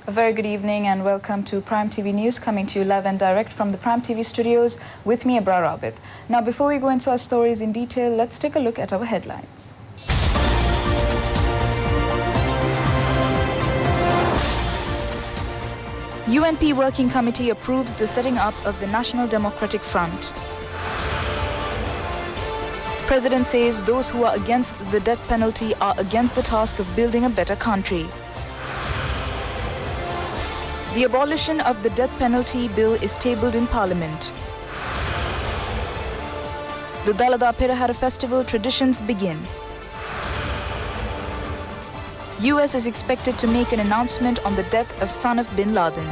A very good evening and welcome to Prime TV News, coming to you live and direct from the Prime TV studios with me, Abrar Abid. Now, before we go into our stories in detail, let's take a look at our headlines. UNP Working Committee approves the setting up of the National Democratic Front. President says those who are against the death penalty are against the task of building a better country. The abolition of the death penalty bill is tabled in Parliament. The Dalada Perahara festival traditions begin. US is expected to make an announcement on the death of son of bin Laden.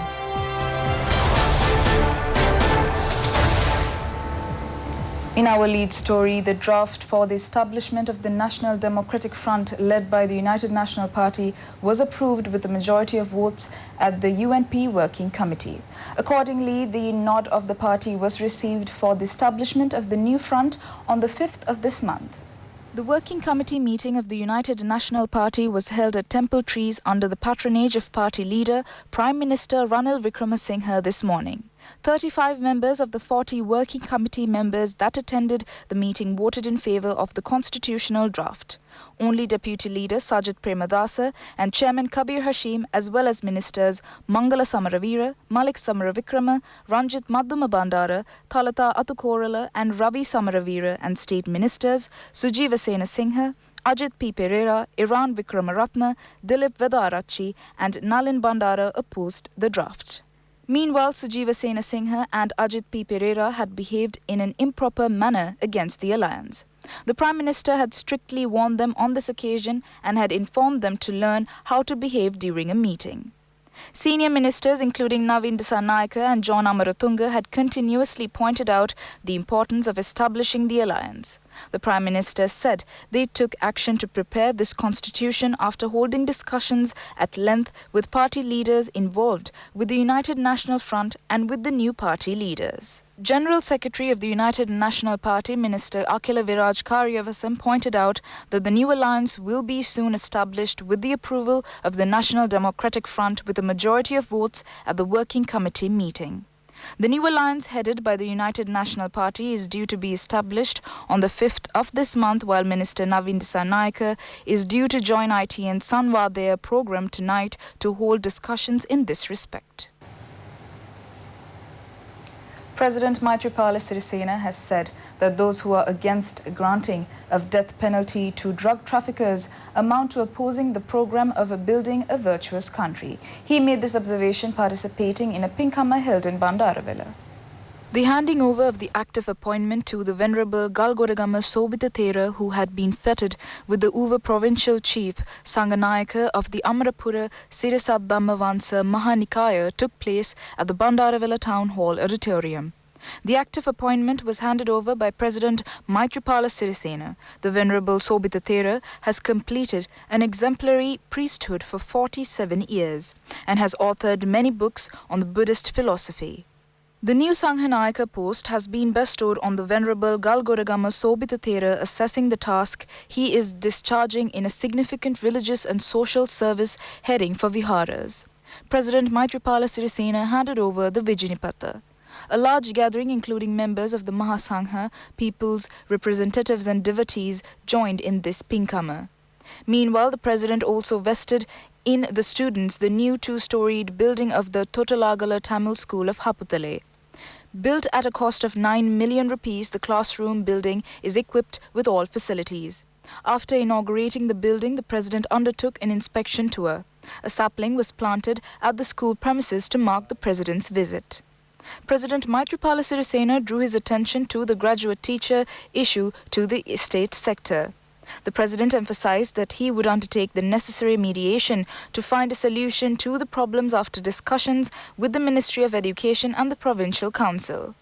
In our lead story, the draft for the establishment of the National Democratic Front led by the United National Party was approved with a majority of votes at the UNP Working Committee. Accordingly, the nod of the party was received for the establishment of the new front on the 5th of this month. The Working Committee meeting of the United National Party was held at Temple Trees under the patronage of party leader Prime Minister Ranil Wickremesinghe this morning. 35 members of the 40 Working Committee members that attended the meeting voted in favour of the constitutional draft. Only Deputy Leader Sajid Premadasa and Chairman Kabir Hashim, as well as Ministers Mangala Samaravira, Malik Samaravikrama, Ranjit Madhuma Bandara, Thalata Atukorala and Ravi Samaravira, and State Ministers Sujiva Sena Singha, Ajit P. Pereira, Iran Vikramaratne, Dilip Vedarachi and Nalin Bandara opposed the draft. Meanwhile, Sujiva Sena Singha and Ajit P. Pereira had behaved in an improper manner against the alliance. The Prime Minister had strictly warned them on this occasion and had informed them to learn how to behave during a meeting. Senior ministers including Navin Dissanayake and John Amaratunga had continuously pointed out the importance of establishing the alliance. The Prime Minister said they took action to prepare this constitution after holding discussions at length with party leaders involved with the United National Front and with the new party leaders. General Secretary of the United National Party, Minister Akhila Viraj Karyavasam, pointed out that the new alliance will be soon established with the approval of the National Democratic Front with a majority of votes at the Working Committee meeting. The new alliance headed by the United National Party is due to be established on the 5th of this month, while Minister Navin Dissanayake is due to join ITN Sanwadaya program tonight to hold discussions in this respect. President Maithripala Sirisena has said that those who are against granting of death penalty to drug traffickers amount to opposing the program of building a virtuous country. He made this observation participating in a Pinkama held in Bandaravilla. The handing over of the active appointment to the Venerable Galgoragama Sobita Thera, who had been fettered with the Uva Provincial Chief Sanganayaka of the Amarapura Sirisadhammavansa Mahanikaya, took place at the Bandaravilla Town Hall Auditorium. The active appointment was handed over by President Maithripala Sirisena. The Venerable Sobita Thera has completed an exemplary priesthood for 47 years and has authored many books on the Buddhist philosophy. The new Sanghanayaka post has been bestowed on the Venerable Galgoragama Sobita Thera, assessing the task he is discharging in a significant religious and social service heading for Viharas. President Maithripala Sirisena handed over the Vijinipata. A large gathering including members of the Mahasangha, peoples, representatives and devotees joined in this Pinkama. Meanwhile, the President also vested in the students the new two-storied building of the Totalagala Tamil School of Haputale. Built at a cost of 9 million rupees, the classroom building is equipped with all facilities. After inaugurating the building, the President undertook an inspection tour. A sapling was planted at the school premises to mark the President's visit. President Maithripala Sirisena drew his attention to the graduate teacher issue to the estate sector. The President emphasized that he would undertake the necessary mediation to find a solution to the problems after discussions with the Ministry of Education and the Provincial Council.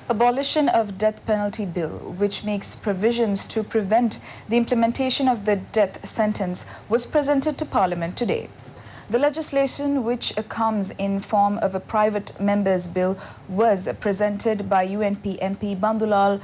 Abolition of death penalty bill, which makes provisions to prevent the implementation of the death sentence, was presented to Parliament today. The legislation, which comes in form of a private member's bill, was presented by UNP MP Bandulal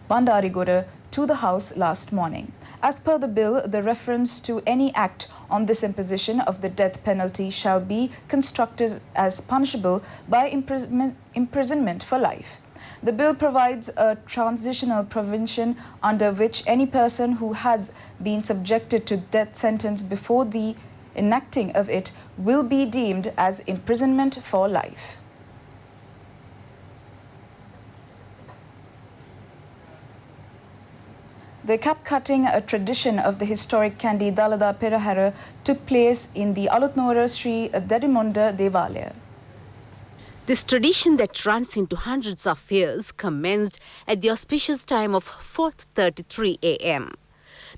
Bandarigoda to the House last morning. As per the bill, the reference to any act on this imposition of the death penalty shall be construed as punishable by imprisonment for life. The bill provides a transitional provision under which any person who has been subjected to death sentence before the enacting of it will be deemed as imprisonment for life. The cap-cutting tradition of the historic Kandy Dalada Perahara took place in the Alutnora Sri Dadimunda Devalaya. This tradition that runs into hundreds of years commenced at the auspicious time of 4:33 a.m.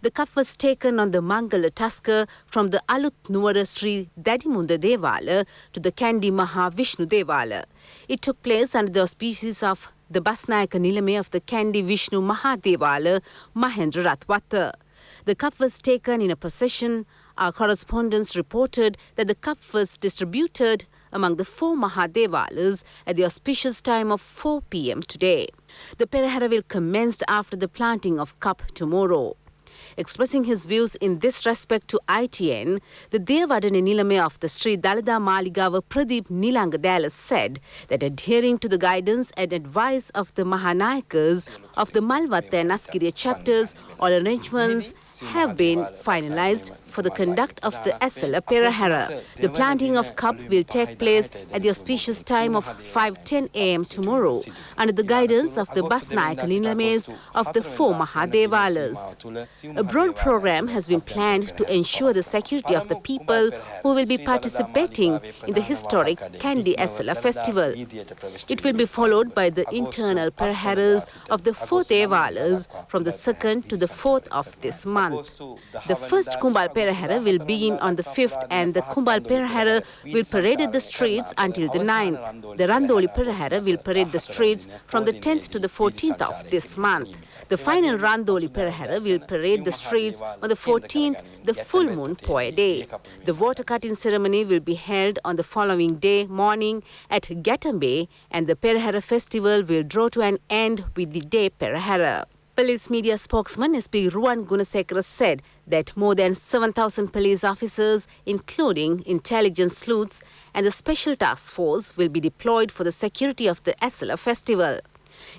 The cup was taken on the Mangala Tusker from the Alutnura Sri Dadimunda Devala to the Kandy Maha Vishnu Devala. It took place under the auspices of the Basnayaka Nilame of the Kandy Vishnu Mahadevala, Mahendra Ratwata. The cup was taken in a procession. Our correspondents reported that the cup was distributed among the 4 Mahadevalas at the auspicious time of 4 p.m. today. The Perahara will commence after the planting of cup tomorrow. Expressing his views in this respect to ITN, the Devadane Nilame of the Sri Dalada Maligawa Pradeep Nilangadala said that adhering to the guidance and advice of the Mahanayakas of the Malvatta and Askiriya chapters, all arrangements have been finalized for the conduct of the SL Perahara. The planting of cup will take place at the auspicious time of 5:10 a.m. tomorrow under the guidance of the Basnayaka Nilames of the 4 Mahadevalas. A broad program has been planned to ensure the security of the people who will be participating in the historic Kandy SL festival. It will be followed by the internal Peraharas of the 4 Devalas from the 2nd to the 4th of this month. The first Kumbal Perahara will begin on the 5th and the Kumbal Perahara will parade the streets until the 9th. The Randoli Perahara will parade the streets from the 10th to the 14th of this month. The final Randoli Perahara will parade the streets on the 14th, the full moon Poya day. The water cutting ceremony will be held on the following day morning at Gatambe, and the Perahara festival will draw to an end with the day Perahara. Police media spokesman SP Ruwan Gunasekara said that more than 7,000 police officers, including intelligence sleuths and the special task force, will be deployed for the security of the SL festival.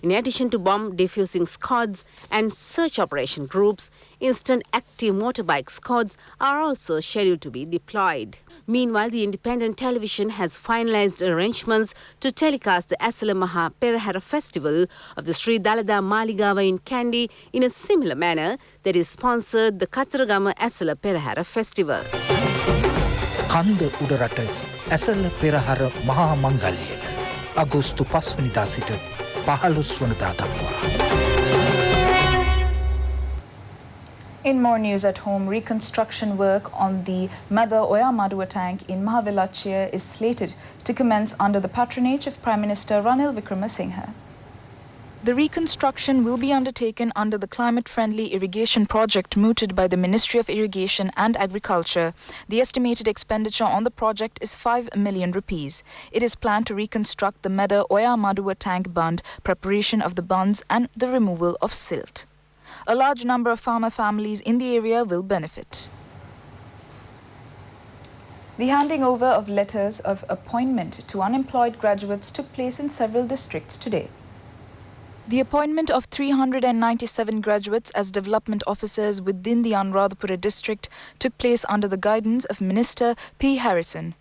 In addition to bomb defusing squads and search operation groups, instant active motorbike squads are also scheduled to be deployed. Meanwhile, the independent television has finalized arrangements to telecast the SL Maha Perahara festival of the Sri Dalada Maligawa in Kandy in a similar manner that is sponsored the Kataragama SL Perahara festival. Kanda Udarata SL Perahara Maha Mangalyaya Agustu 5 වෙනිදා සිට 15 වෙනිදා දක්වා. In more news at home, reconstruction work on the Mother Oyamadua tank in Mahavilachia is slated to commence under the patronage of Prime Minister Ranil Wickremesinghe. The reconstruction will be undertaken under the climate-friendly irrigation project mooted by the Ministry of Irrigation and Agriculture. The estimated expenditure on the project is 5 million rupees. It is planned to reconstruct the Mother Oyamadua tank bund, preparation of the bunds and the removal of silt. A large number of farmer families in the area will benefit. The handing over of letters of appointment to unemployed graduates took place in several districts today. The appointment of 397 graduates as development officers within the Anuradhapura district took place under the guidance of Minister P. Harrison.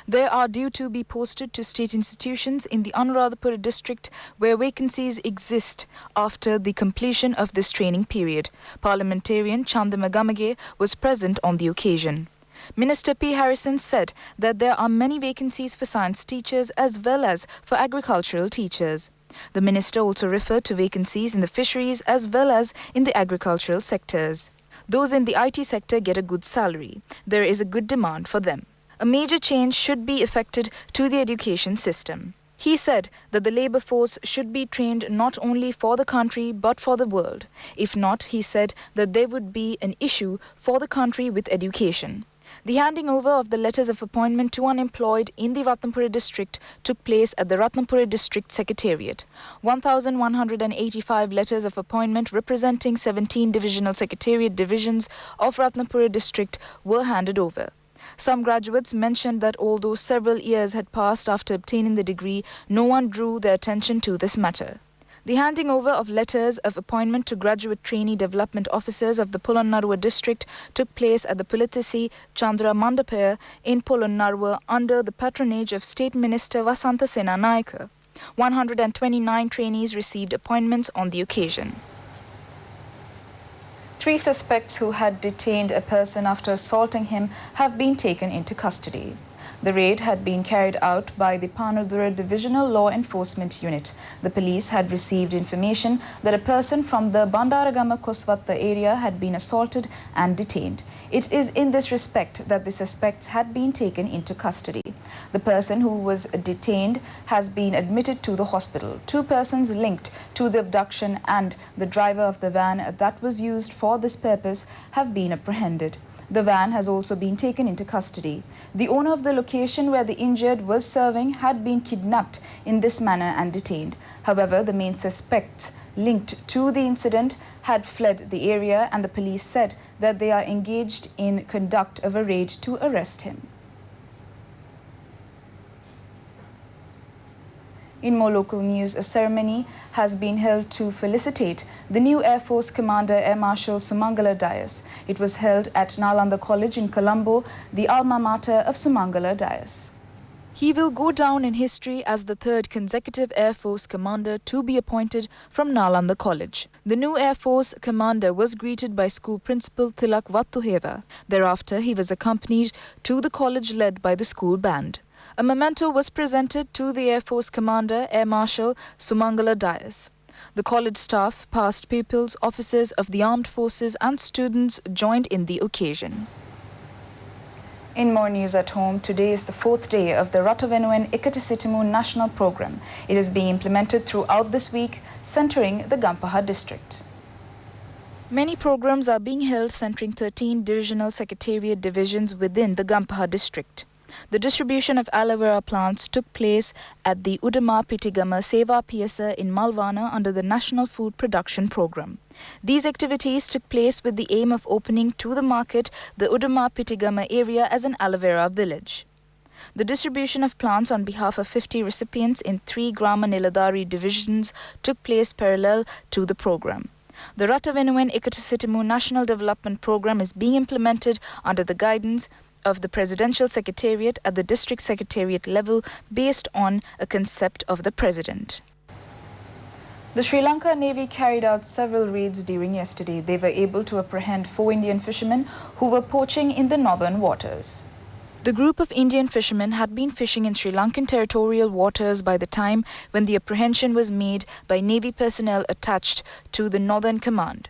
They are due to be posted to state institutions in the Anuradhapura district where vacancies exist after the completion of this training period. Parliamentarian Chandamagamage was present on the occasion. Minister P. Harrison said that there are many vacancies for science teachers as well as for agricultural teachers. The minister also referred to vacancies in the fisheries as well as in the agricultural sectors. Those in the IT sector get a good salary. There is a good demand for them. A major change should be effected to the education system. He said that the labour force should be trained not only for the country but for the world. If not, he said that there would be an issue for the country with education. The handing over of the letters of appointment to unemployed in the Ratnapura district took place at the Ratnapura district secretariat. 1,185 letters of appointment representing 17 divisional secretariat divisions of Ratnapura district were handed over. Some graduates mentioned that although several years had passed after obtaining the degree, no one drew their attention to this matter. The handing over of letters of appointment to graduate trainee development officers of the Polonnaruwa district took place at the Pulithisi Chandra Mandapaya in Polonnaruwa under the patronage of State Minister Vasanta Senanayake. 129 trainees received appointments on the occasion. 3 suspects who had detained a person after assaulting him have been taken into custody. The raid had been carried out by the Panudura Divisional Law Enforcement Unit. The police had received information that a person from the Bandaragama Koswatta area had been assaulted and detained. It is in this respect that the suspects had been taken into custody. The person who was detained has been admitted to the hospital. 2 persons linked to the abduction and the driver of the van that was used for this purpose have been apprehended. The van has also been taken into custody. The owner of the location where the injured was serving had been kidnapped in this manner and detained. However, the main suspects linked to the incident had fled the area, and the police said that they are engaged in conduct of a raid to arrest him. In more local news, a ceremony has been held to felicitate the new Air Force Commander Air Marshal Sumangala Dias. It was held at Nalanda College in Colombo, the alma mater of Sumangala Dias. He will go down in history as the 3rd consecutive Air Force Commander to be appointed from Nalanda College. The new Air Force Commander was greeted by school principal Tilak Vattuheva. Thereafter, he was accompanied to the college led by the school band. A memento was presented to the Air Force Commander, Air Marshal Sumangala Dias. The college staff, past pupils, officers of the armed forces and students joined in the occasion. In more news at home, today is the 4th day of the Ratavenuwen Ikatisitimu National Program. It is being implemented throughout this week, centering the Gampaha district. Many programs are being held centering 13 divisional secretariat divisions within the Gampaha district. The distribution of aloe vera plants took place at the Udama Pitigama Seva Piasa in Malvana under the National Food Production Program. These activities took place with the aim of opening to the market the Udama Pitigama area as an aloe vera village. The distribution of plants on behalf of 50 recipients in 3 Grama Niladari divisions took place parallel to the program. The Ratavenuwen Ikatisitimu National Development Program is being implemented under the guidance of the Presidential Secretariat at the District Secretariat level based on a concept of the President. The Sri Lanka Navy carried out several raids during yesterday. They were able to apprehend 4 Indian fishermen who were poaching in the northern waters. The group of Indian fishermen had been fishing in Sri Lankan territorial waters by the time when the apprehension was made by Navy personnel attached to the Northern Command.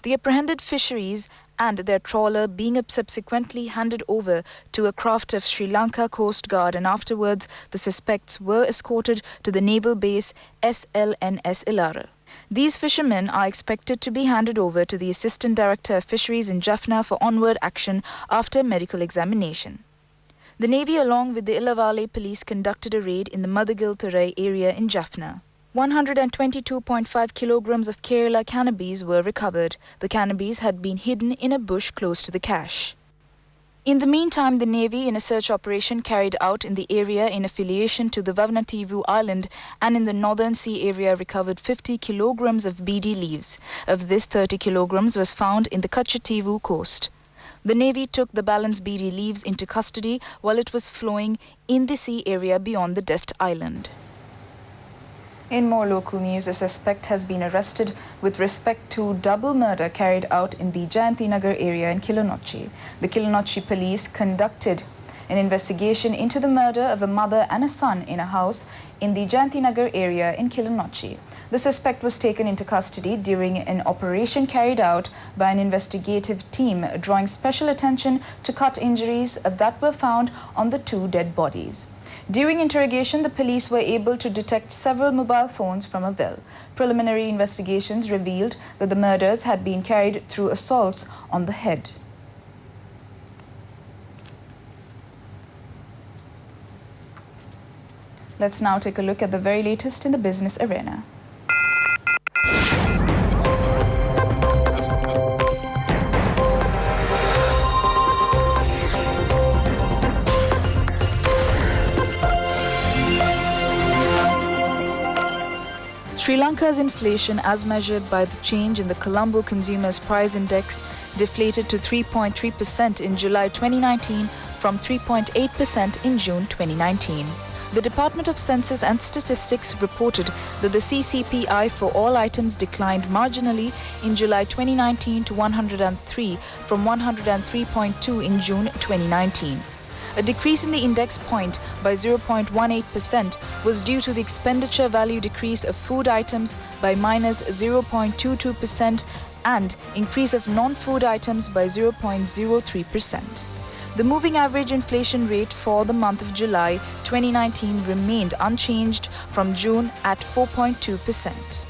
The apprehended fisheries and their trawler being subsequently handed over to a craft of Sri Lanka Coast Guard, and afterwards the suspects were escorted to the naval base SLNS Ilara. These fishermen are expected to be handed over to the Assistant Director of Fisheries in Jaffna for onward action after medical examination. The Navy along with the Ilavale police conducted a raid in the Madagil-Tarai area in Jaffna. 122.5 kilograms of Kerala cannabis were recovered. The cannabis had been hidden in a bush close to the cache. In the meantime, the Navy, in a search operation carried out in the area in affiliation to the Vavanativu Island and in the Northern Sea area, recovered 50 kilograms of BD leaves. Of this, 30 kilograms was found in the Kachativu coast. The Navy took the balance BD leaves into custody while it was flowing in the sea area beyond the Deft Island. In more local news, a suspect has been arrested with respect to double murder carried out in the Jayantinagar area in Kilinochchi. The Kilinochchi police conducted an investigation into the murder of a mother and a son in a house in the Jayantinagar area in Kilinochchi. The suspect was taken into custody during an operation carried out by an investigative team, drawing special attention to cut injuries that were found on the 2 dead bodies. During interrogation, the police were able to detect several mobile phones from a well. Preliminary investigations revealed that the murders had been carried through assaults on the head. Let's now take a look at the very latest in the business arena. Sri Lanka's inflation, as measured by the change in the Colombo Consumers Price Index, deflated to 3.3% in July 2019 from 3.8% in June 2019. The Department of Census and Statistics reported that the CCPI for all items declined marginally in July 2019 to 103 from 103.2 in June 2019. A decrease in the index point by 0.18% was due to the expenditure value decrease of food items by minus 0.22% and increase of non-food items by 0.03%. The moving average inflation rate for the month of July 2019 remained unchanged from June at 4.2%.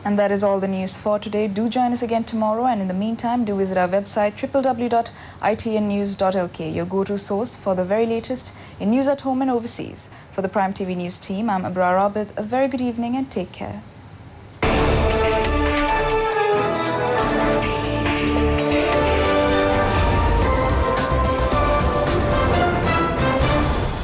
And that is all the news for today. Do join us again tomorrow, and in the meantime, do visit our website www.itnnews.lk, your go-to source for the very latest in news at home and overseas. For the Prime TV News team, I'm Abrar Abid. A very good evening and take care.